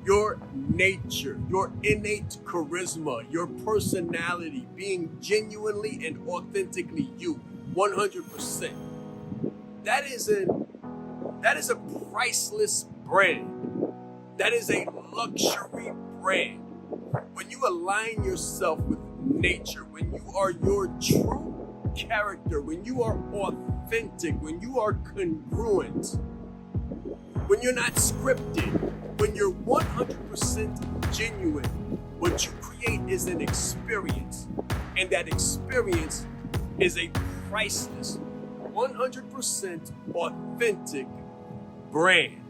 your nature, your innate charisma, your personality, being genuinely and authentically you, 100%. That is a priceless brand. That is a luxury brand. When you align yourself with nature, when you are your true character, when you are authentic, when you are congruent, when you're not scripted, when you're 100% genuine, what you create is an experience. And that experience is a priceless, 100% authentic brand.